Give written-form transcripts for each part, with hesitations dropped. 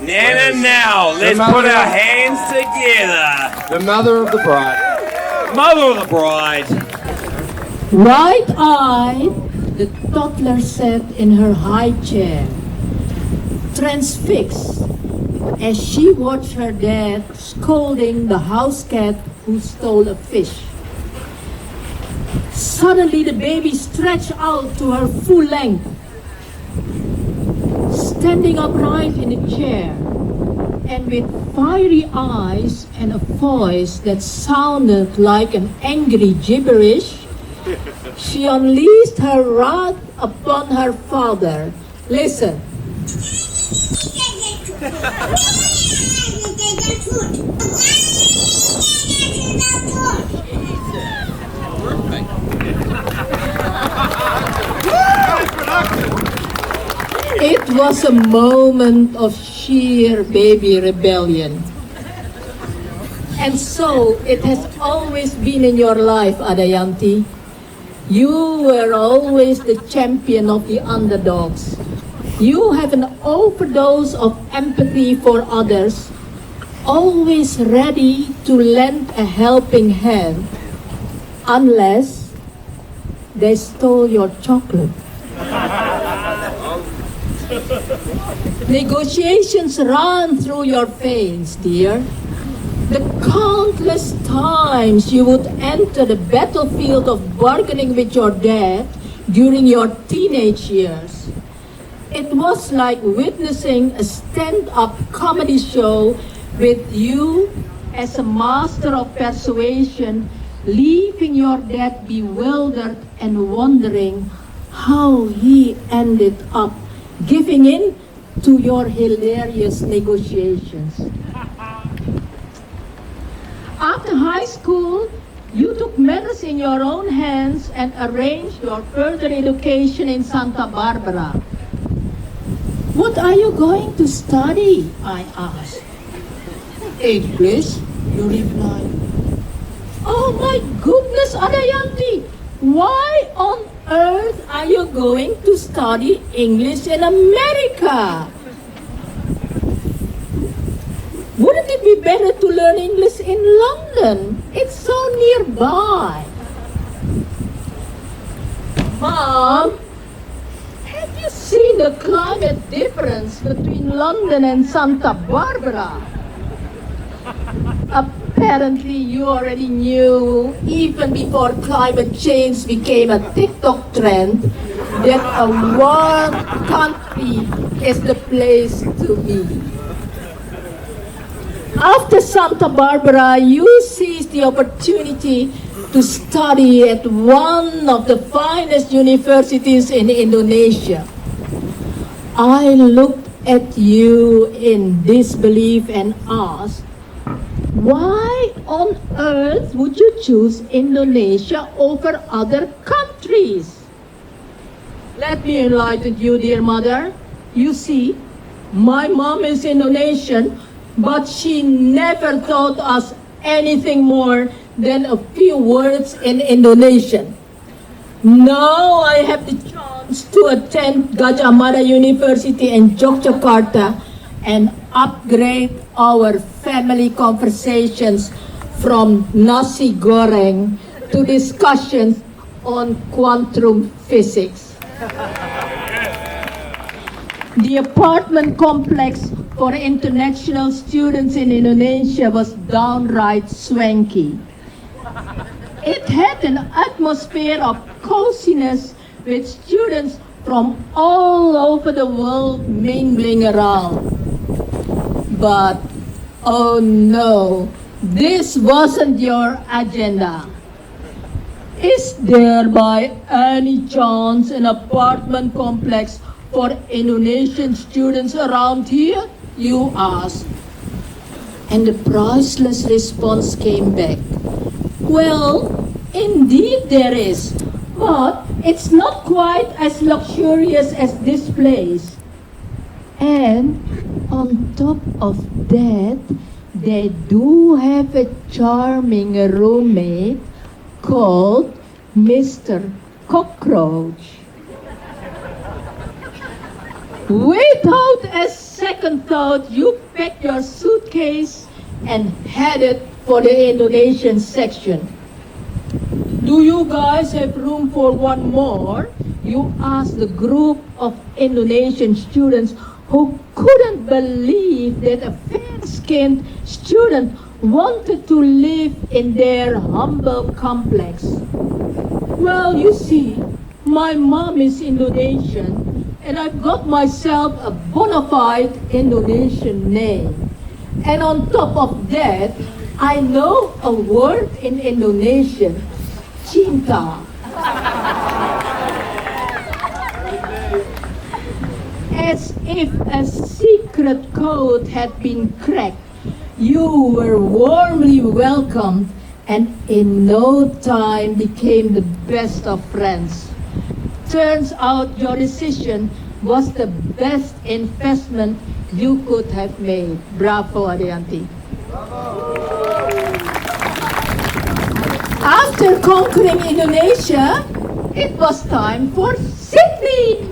Now, let's put our hands together. The mother of the bride. Mother of the bride. Wide-eyed, the toddler sat in her high chair, transfixed as she watched her dad scolding the house cat who stole a fish. Suddenly, the baby stretched out to her full length, standing upright in the chair, and with fiery eyes and a voice that sounded like an angry gibberish, she unleashed her wrath upon her father. Listen. It was a moment of sheer baby rebellion. And so it has always been in your life, Adayanti. You were always the champion of the underdogs. You have an overdose of empathy for others, always ready to lend a helping hand, unless they stole your chocolate. Negotiations run through your veins, dear. The countless times you would enter the battlefield of bargaining with your dad during your teenage years. It was like witnessing a stand-up comedy show with you as a master of persuasion, leaving your dad bewildered and wondering how he ended up giving in to your hilarious negotiations. After high school, you took matters in your own hands and arranged your further education in Santa Barbara. What are you going to study? I asked. English, you replied. Oh my goodness, Adayanti! Why on earth are you going to study English in America? Wouldn't it be better to learn English in London? It's so nearby. Mom, have you seen the climate difference between London and Santa Barbara? Apparently, you already knew, even before climate change became a TikTok trend, that a warm country is the place to be. After Santa Barbara, you seized the opportunity to study at one of the finest universities in Indonesia. I looked at you in disbelief and asked, why on earth would you choose Indonesia over other countries? Let me enlighten you, dear mother. You see, my mom is Indonesian, but she never taught us anything more than a few words in Indonesian. Now I have the chance to attend Gajah Mada University in Yogyakarta and upgrade our family conversations from nasi goreng to discussions on quantum physics. The apartment complex for international students in Indonesia was downright swanky. It had an atmosphere of coziness with students from all over the world mingling around. But, oh no, this wasn't your agenda. Is there by any chance an apartment complex for Indonesian students around here? You asked. And the priceless response came back. Well, indeed there is, but it's not quite as luxurious as this place. And on top of that, they do have a charming roommate called Mr. Cockroach. Without a second thought, you packed your suitcase and headed for the Indonesian section. Do you guys have room for one more? You asked the group of Indonesian students who couldn't believe that a fair-skinned student wanted to live in their humble complex. Well, you see, my mom is Indonesian, and I've got myself a bona fide Indonesian name. And on top of that, I know a word in Indonesian, cinta. As if a secret code had been cracked, you were warmly welcomed and in no time became the best of friends. Turns out your decision was the best investment you could have made. Bravo, Arianti. After conquering Indonesia, it was time for Sydney.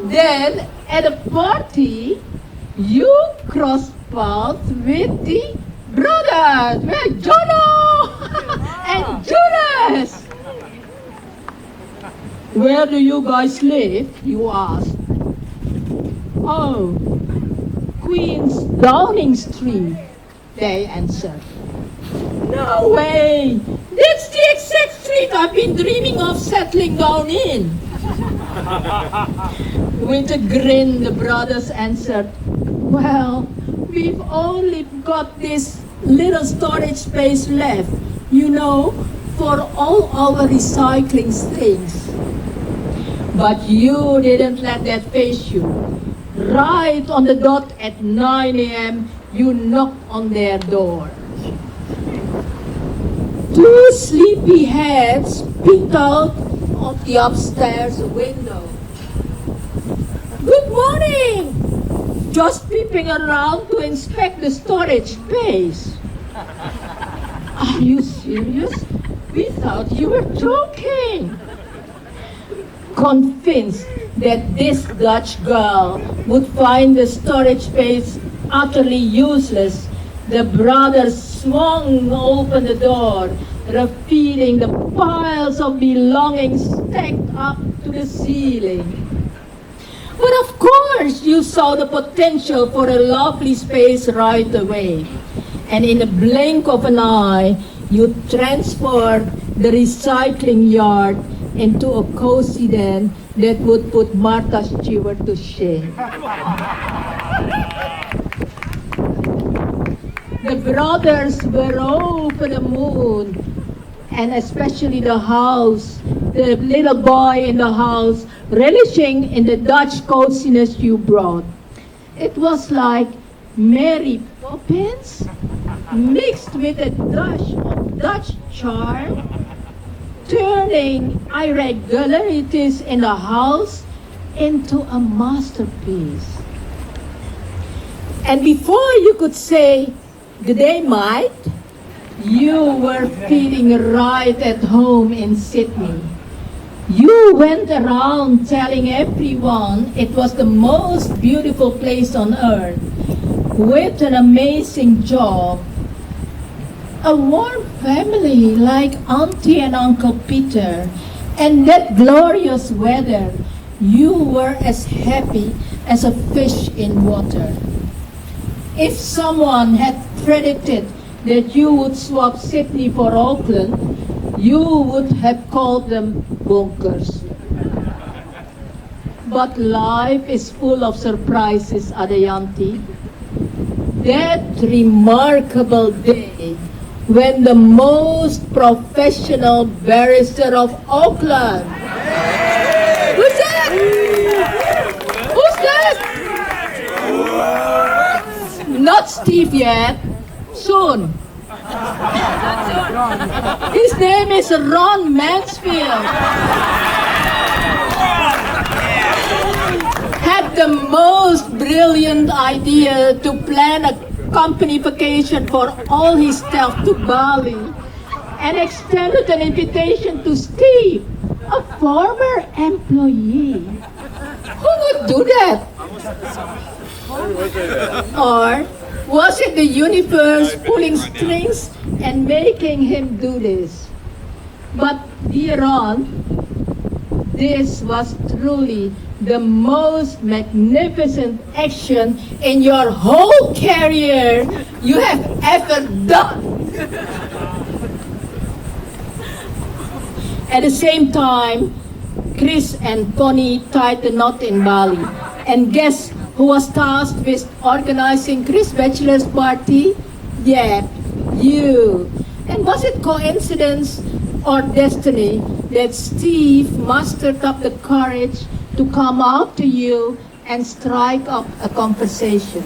Then, at a party, you crossed paths with the brothers, with Jono and Judas. Where do you guys live? You asked. Oh, Queen's Downing Street, they answered. No way! That's the exact street I've been dreaming of settling down in. With a grin, the brothers answered, well, we've only got this little storage space left, you know, for all our recycling things. But you didn't let that faze you. Right on the dot at 9 a.m., you knocked on their door. Two sleepy heads peeked out of the upstairs window. Good morning! Just peeping around to inspect the storage space. Are you serious? We thought you were joking. Convinced that this Dutch girl would find the storage space utterly useless, the brothers swung open the door, revealing the piles of belongings stacked up to the ceiling. But of course, you saw the potential for a lovely space right away. And in a blink of an eye, you transferred the recycling yard into a cozy den that would put Martha Stewart to shame. The brothers were over the moon, and especially the little boy in the house, relishing in the Dutch coziness you brought. It was like Mary Poppins mixed with a dash of Dutch charm, turning irregularities in the house into a masterpiece. And before you could say, "Good day, mate," you were feeling right at home in Sydney. You went around telling everyone it was the most beautiful place on earth, with an amazing job, a warm family like Auntie and Uncle Peter, and that glorious weather. You were as happy as a fish in water. If someone had predicted that you would swap Sydney for Auckland, you would have called them bonkers. But life is full of surprises, Adayanti. That remarkable day when the most professional barrister of Auckland. Who's that? Who's that? Not Steve yet. Soon. His name is Ron Mansfield. Had the most brilliant idea to plan a company vacation for all his staff to Bali and extended an invitation to Steve, a former employee. Who would do that? Or was it the universe pulling strings and making him do this? But dear on, this was truly the most magnificent action in your whole career you have ever done. At the same time, Chris and Pony tied the knot in Bali. And guess who was tasked with organizing Chris' bachelor's party? Yeah, you. And was it coincidence or destiny that Steve mustered up the courage to come out to you and strike up a conversation?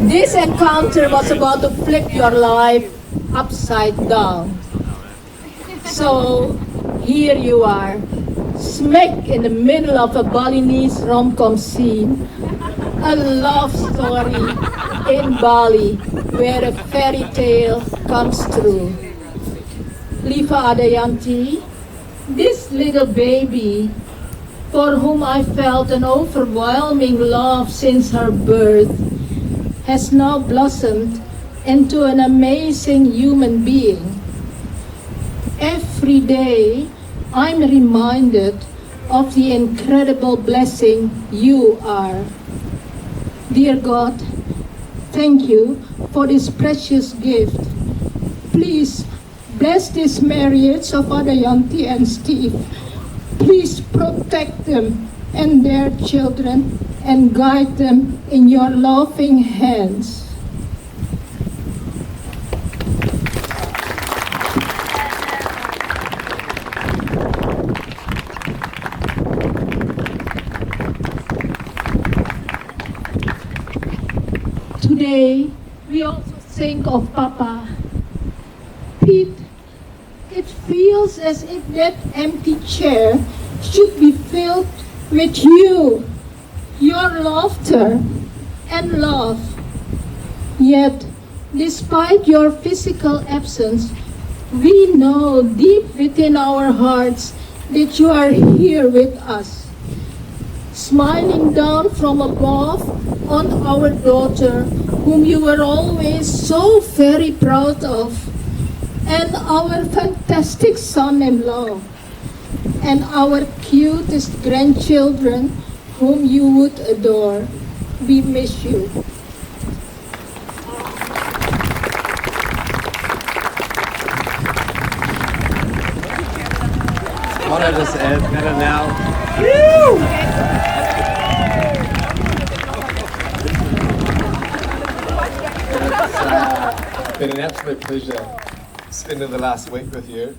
This encounter was about to flip your life upside down. So, here you are, smack in the middle of a Balinese rom-com scene, a love story in Bali where a fairy tale comes true. Liva Adayanti, this little baby for whom I felt an overwhelming love since her birth has now blossomed into an amazing human being. Every day, I'm reminded of the incredible blessing you are. Dear God, thank you for this precious gift. Please bless this marriage of Adayanti and Steve. Please protect them and their children and guide them in your loving hands. Today, we also think of Papa. Pete, it feels as if that empty chair should be filled with you, your laughter and love. Yet, despite your physical absence, we know deep within our hearts that you are here with us, smiling down from above on our daughter, whom you were always so very proud of, and our fantastic son-in-law, and our cutest grandchildren, whom you would adore. We miss you. What I just said, better now. It's been an absolute pleasure spending the last week with you.